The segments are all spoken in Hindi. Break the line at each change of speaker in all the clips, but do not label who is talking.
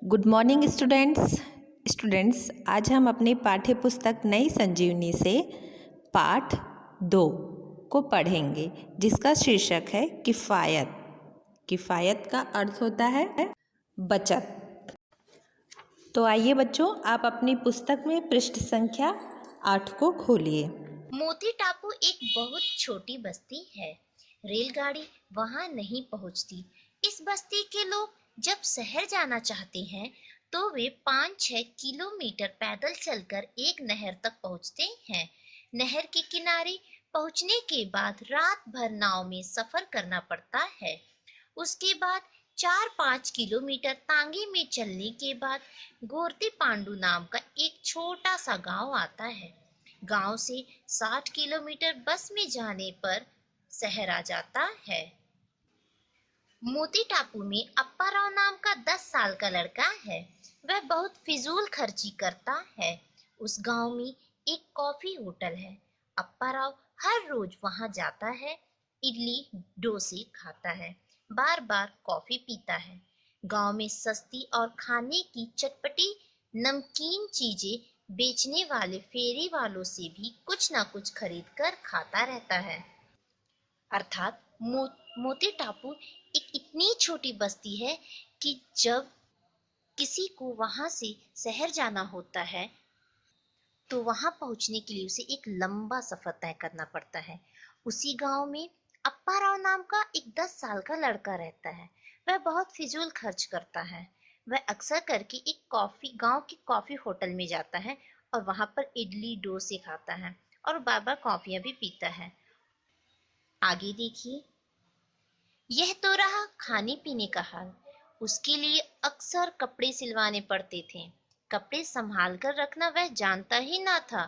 गुड मॉर्निंग स्टूडेंट्स आज हम अपनी पाठ्य पुस्तक नई संजीवनी से पाठ 2 को पढ़ेंगे जिसका शीर्षक है किफ़ायत। किफ़ायत का अर्थ होता है बचत। तो आइए बच्चों, आप अपनी पुस्तक में पृष्ठ संख्या 8 को खोलिए।
मोती टापू एक बहुत छोटी बस्ती है। रेलगाड़ी वहां नहीं पहुंचती। इस बस्ती के लोग जब शहर जाना चाहते हैं तो वे 5-6 किलोमीटर पैदल चलकर एक नहर तक पहुंचते हैं। नहर के किनारे पहुंचने के बाद रात भर नाव में सफर करना पड़ता है। उसके बाद 4-5 किलोमीटर तांगे में चलने के बाद गोरती पांडु नाम का एक छोटा सा गांव आता है। गांव से 60 किलोमीटर बस में जाने पर शहर आ जाता है। मोती टापू में अप्पा राव नाम का 10 साल का लड़का है। वह बहुत फिजूल खर्ची करता है। उस गांव में एक कॉफी होटल है। अप्पा राव हर रोज वहां जाता है, इडली डोसे खाता है, बार बार कॉफी पीता है। गांव में सस्ती और खाने की चटपटी नमकीन चीजें बेचने वाले फेरी वालों से भी कुछ ना कुछ खरीद कर खाता रहता है। अर्थात मोती टापू एक इतनी छोटी बस्ती है कि जब किसी को वहां से शहर जाना होता है तो वहां पहुंचने के लिए उसे एक लंबा सफर तय करना पड़ता है। उसी गांव में अप्पा राव नाम का एक 10 साल का लड़का रहता है। वह बहुत फिजूल खर्च करता है। वह अक्सर करके एक गांव के कॉफी होटल में जाता है और वहां पर इडली डोसे खाता है और बार बार कॉफियां भी पीता है। आगे देखिए। यह तो रहा खाने पीने का हाल। उसके लिए अक्सर कपड़े सिलवाने पड़ते थे। कपड़े संभाल कर रखना वह जानता ही ना था।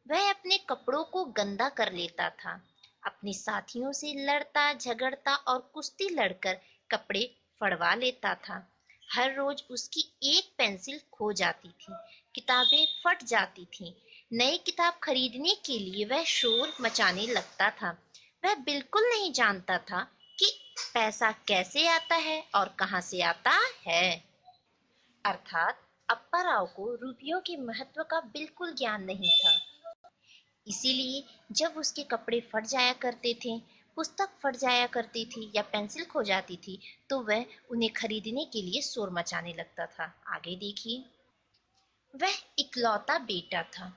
वह अपने कपड़ों को गंदा कर लेता था। अपने साथियों से लड़ता झगड़ता और कुश्ती लड़कर कपड़े फड़वा लेता था। हर रोज उसकी एक पेंसिल खो जाती थी, किताबें फट जाती थीं। नई किताब खरीदने के लिए वह शोर मचाने लगता था। वह बिल्कुल नहीं जानता था कि पैसा कैसे आता है और कहाँ से आता है। अर्थात अप्पा राव को रुपयों के महत्व का बिल्कुल ज्ञान नहीं था। इसीलिए जब उसके कपड़े फट जाया करते थे, पुस्तक फट जाया करती थी या पेंसिल खो जाती थी तो वह उन्हें खरीदने के लिए शोर मचाने लगता था। आगे देखिए। वह इकलौता बेटा था,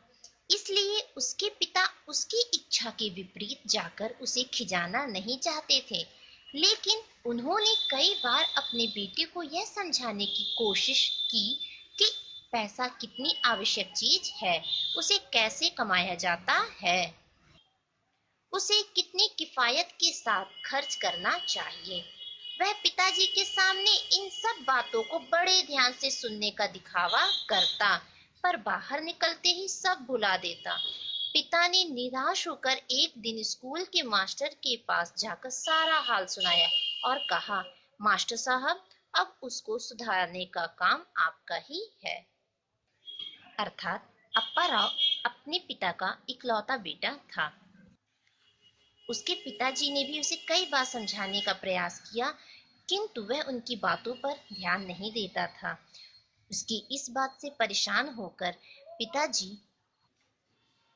इसलिए उसके पिता उसकी इच्छा के विपरीत जाकर उसे खिजाना नहीं चाहते थे। लेकिन उन्होंने कई बार अपने बेटे को यह समझाने की कोशिश की कि पैसा कितनी आवश्यक चीज है, उसे कैसे कमाया जाता है, उसे कितनी किफायत के साथ खर्च करना चाहिए। वह पिताजी के सामने इन सब बातों को बड़े ध्यान से सुनने का दिखावा करता, पर बाहर निकलते ही सब भुला देता। पिता ने निराश होकर एक दिन स्कूल के मास्टर के पास जाकर सारा हाल सुनाया और कहा, मास्टर साहब, अब उसको सुधारने का काम आपका ही है। अर्थात अप्पा राव अपने पिता का इकलौता बेटा था। उसके पिताजी ने भी उसे कई बार समझाने का प्रयास किया, किंतु वह उनकी बातों पर ध्यान नहीं देता था। उसकी इस बात से परेशान होकर पिताजी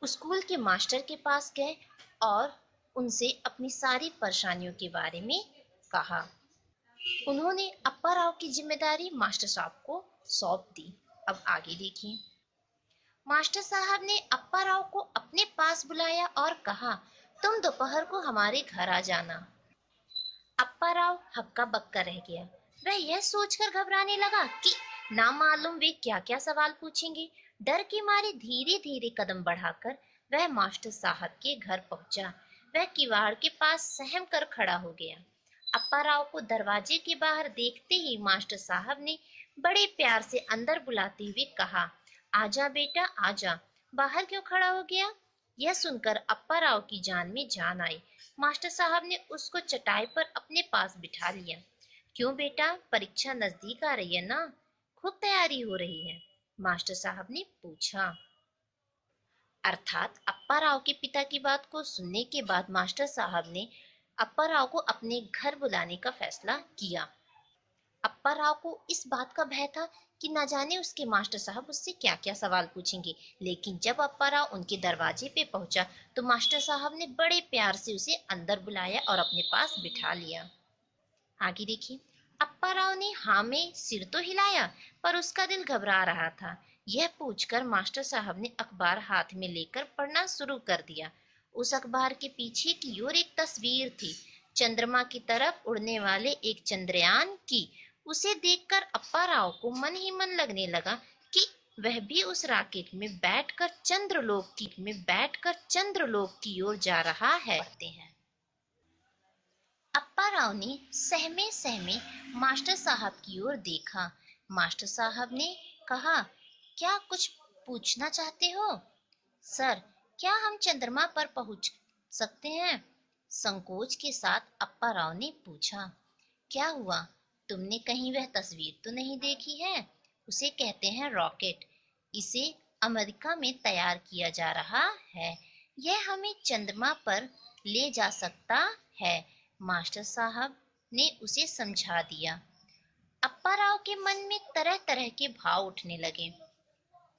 स्कूल के मास्टर के पास गए और उनसे अपनी सारी परेशानियों के बारे में कहा। उन्होंने अप्पा राव की जिम्मेदारी मास्टर साहब को सौंप दी। अब आगे देखिए। मास्टर साहब ने अप्पा राव को अपने पास बुलाया और कहा, तुम दोपहर को हमारे घर आ जाना। अप्पा राव हक्का बक्का रह गया। वह यह सोचकर घबराने लगा कि ना मालूम वे क्या क्या सवाल पूछेंगे। डर के मारे धीरे धीरे कदम बढ़ाकर वह मास्टर साहब के घर पहुंचा। वह किवाड़ के पास सहम कर खड़ा हो गया। अप्पा राव को दरवाजे के बाहर देखते ही मास्टर साहब ने बड़े प्यार से अंदर बुलाते हुए कहा, आजा बेटा आजा, बाहर क्यों खड़ा हो गया। यह सुनकर अप्पा राव की जान में जान आई। मास्टर साहब ने उसको चटाई पर अपने पास बिठा लिया। क्यों बेटा, परीक्षा नजदीक आ रही है ना, खूब तैयारी हो रही है, मास्टर साहब ने पूछा। अर्थात अप्पा राव के पिता की बात को सुनने के बाद मास्टर साहब ने अप्पा राव को अपने घर बुलाने का फैसला किया। अप्पा राव को इस बात का भय था कि न जाने उसके मास्टर साहब उससे क्या क्या सवाल पूछेंगे। लेकिन जब अप्पा राव उनके दरवाजे पे पहुंचा तो मास्टर साहब ने बड़े प्यार से उसे अंदर बुलाया और अपने पास बिठा लिया। आगे देखिए, अप्पा राव ने हाँ में सिर तो हिलाया, पर उसका दिल घबरा रहा था। यह पूछकर मास्टर साहब ने अखबार हाथ में लेकर पढ़ना शुरू कर दिया। उस अखबार के पीछे की ओर एक तस्वीर थी, चंद्रमा की तरफ उड़ने वाले एक चंद्रयान की। उसे देखकर अप्पा राव को मन ही मन लगने लगा कि वह भी उस रॉकेट में बैठकर चंद्रलोक की ओर जा रहा है। अप्पा राव ने सहमे सहमे मास्टर साहब की ओर देखा। मास्टर साहब ने कहा, क्या कुछ पूछना चाहते हो? सर, क्या हम चंद्रमा पर पहुंच सकते हैं? संकोच के साथ अप्पा राव ने पूछा। क्या हुआ? तुमने कहीं वह तस्वीर तो नहीं देखी है? उसे कहते हैं रॉकेट। इसे अमेरिका में तैयार किया जा रहा है। यह हमें चंद्रमा पर ले जा सकता है। मास्टर साहब ने उसे समझा दिया। अप्पा राव के मन में तरह तरह के भाव उठने लगे।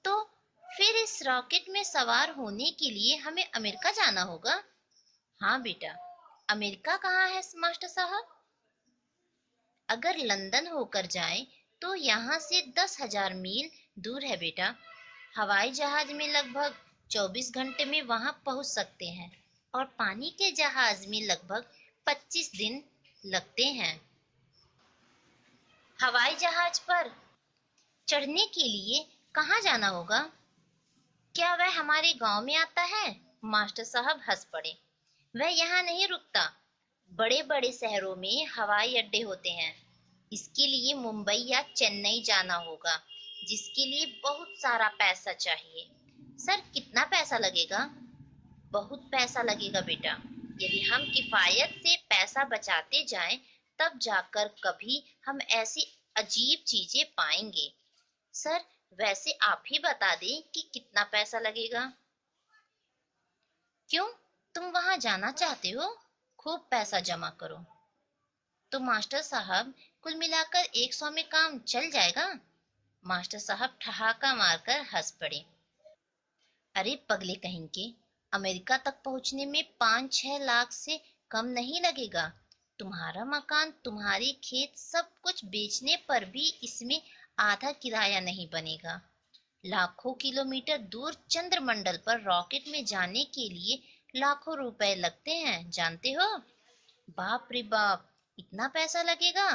तो फिर इस रॉकेट में सवार होने के लिए हमें अमेरिका जाना होगा? हाँ बेटा। अमेरिका कहाँ है मास्टर साहब? अगर लंदन होकर जाएं तो यहाँ से 10,000 मील दूर है बेटा। हवाई जहाज में लगभग 24 घंटे में वहां पहुंच सकते हैं और पानी के जहाज में लगभग 25 दिन लगते हैं। हवाई जहाज पर चढ़ने के लिए कहाँ जाना होगा? क्या वह हमारे गांव में आता है? मास्टर साहब हंस पड़े। वह यहाँ नहीं रुकता। बड़े बड़े शहरों में हवाई अड्डे होते हैं। इसके लिए मुंबई या चेन्नई जाना होगा, जिसके लिए बहुत सारा पैसा चाहिए। सर, कितना पैसा लगेगा? बहुत पैसा लगेगा बेटा। यदि हम किफायत से पैसा बचाते जाएं, तब जाकर कभी हम ऐसी अजीब चीजें पाएंगे। सर, वैसे आप ही बता दें कि कितना पैसा लगेगा। क्यों, तुम वहां जाना चाहते हो? खूब पैसा जमा करो। तो मास्टर साहब, कुल मिलाकर 100 में काम चल जाएगा? मास्टर साहब ठहाका मारकर हंस पड़े। अरे पगले कहीं के, अमेरिका तक पहुंचने में 5-6 लाख से कम नहीं लगेगा। तुम्हारा मकान, तुम्हारी खेत, सब कुछ बेचने पर भी इसमें आधा किराया नहीं बनेगा। लाखों किलोमीटर दूर चंद्रमंडल पर रॉकेट में जाने के लिए लाखों रुपए लगते हैं, जानते हो? बाप रे बाप, इतना पैसा लगेगा?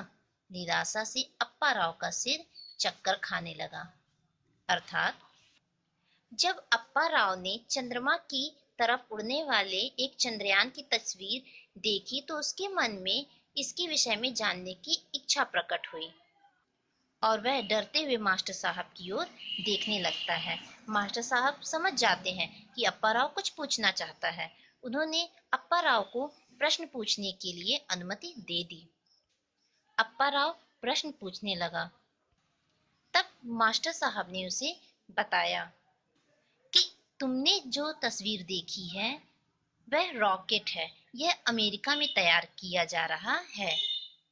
निराशा से अप्पा राव का सिर चक्कर खाने लगा। अर्थात जब अप्पा राव ने चंद्रमा की तरफ उड़ने वाले एक चंद्रयान की तस्वीर देखी तो उसके मन में इसके विषय में जानने की इच्छा प्रकट हुई और वह डरते हुए मास्टर साहब की ओर देखने लगता है। मास्टर साहब समझ जाते हैं कि अप्पा राव कुछ पूछना चाहता है। उन्होंने अप्पा राव को प्रश्न पूछने के लिए अनुमति दे दी। अप्पा राव प्रश्न पूछने लगा। तब मास्टर साहब ने उसे बताया कि तुमने जो तस्वीर देखी है वह रॉकेट है। यह अमेरिका में तैयार किया जा रहा है।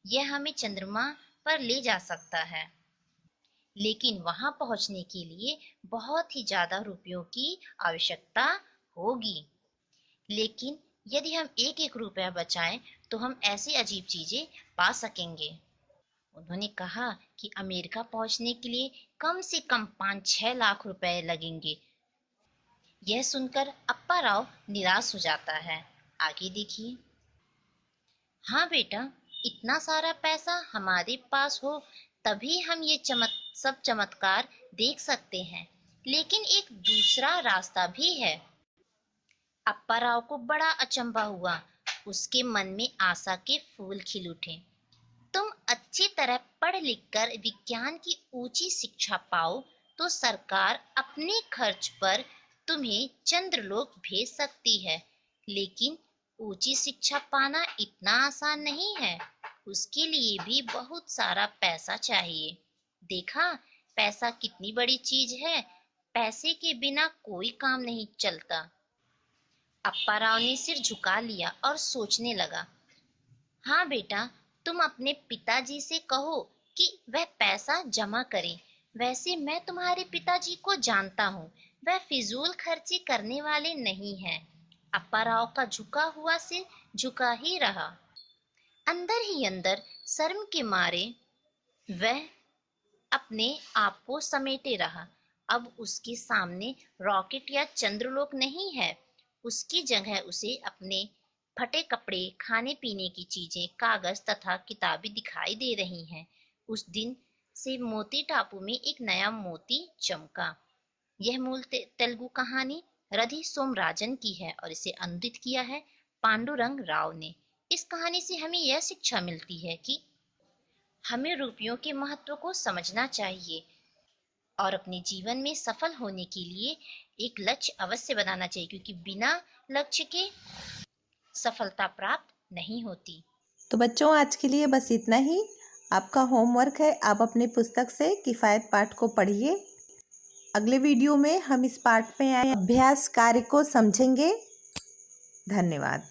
यह हमें चंद्रमा पर ले जा सकता है, लेकिन वहां पहुंचने के लिए बहुत ही ज्यादा रुपयों की आवश्यकता होगी। लेकिन यदि हम एक एक रुपया बचाएं तो हम ऐसी अजीब चीजें पा सकेंगे। उन्होंने कहा कि अमेरिका पहुंचने के लिए कम से कम 5-6 लाख रुपए लगेंगे। यह सुनकर अप्पा राव निराश हो जाता है। आगे देखिए। हाँ बेटा, इतना सारा पैसा हमारे पास हो तभी हम ये सब चमत्कार देख सकते हैं। लेकिन एक दूसरा रास्ता भी है। अप्पा राव को बड़ा अचंभा हुआ। उसके मन में आशा के फूल खिल उठे। तुम अच्छी तरह पढ़ लिख कर विज्ञान की ऊंची शिक्षा पाओ तो सरकार अपने खर्च पर तुम्हें चंद्रलोक भेज सकती है। लेकिन ऊंची शिक्षा पाना इतना आसान नहीं है। उसके लिए भी बहुत सारा पैसा चाहिए। देखा, पैसा कितनी बड़ी चीज है। पैसे के बिना कोई काम नहीं चलता। अप्पा राव ने सिर झुका लिया और सोचने लगा। हाँ बेटा, तुम अपने पिताजी से कहो कि वह पैसा जमा करें। वैसे मैं तुम्हारे पिताजी को जानता हूँ, वह फिजूल खर्ची करने वाले नहीं हैं। अप्पाराव का झुका हुआ सिर झुका ही रहा। अंदर ही अंदर शर्म के मारे वह अपने आप को समेटे रहा। अब उसके सामने रॉकेट या चंद्रलोक नहीं है। उसकी जगह उसे अपने फटे कपड़े, खाने पीने की चीजें, कागज तथा किताबें दिखाई दे रही हैं। उस दिन से मोती टापू में एक नया मोती चमका। यह मूल तेलुगु कहानी रधि सोमराजन की है और इसे अनुदित किया है पांडुरंग राव ने। इस कहानी से हमें यह शिक्षा मिलती है कि हमें रुपयों के महत्व को समझना चाहिए और अपने जीवन में सफल होने के लिए एक लक्ष्य अवश्य बनाना चाहिए, क्योंकि बिना लक्ष्य के सफलता प्राप्त नहीं होती।
तो बच्चों, आज के लिए बस इतना ही। आपका होमवर्क है, आप अपनी पुस्तक से किफ़ायत पाठ को पढ़िए। अगले वीडियो में हम इस पाठ में आए अभ्यास कार्य को समझेंगे। धन्यवाद।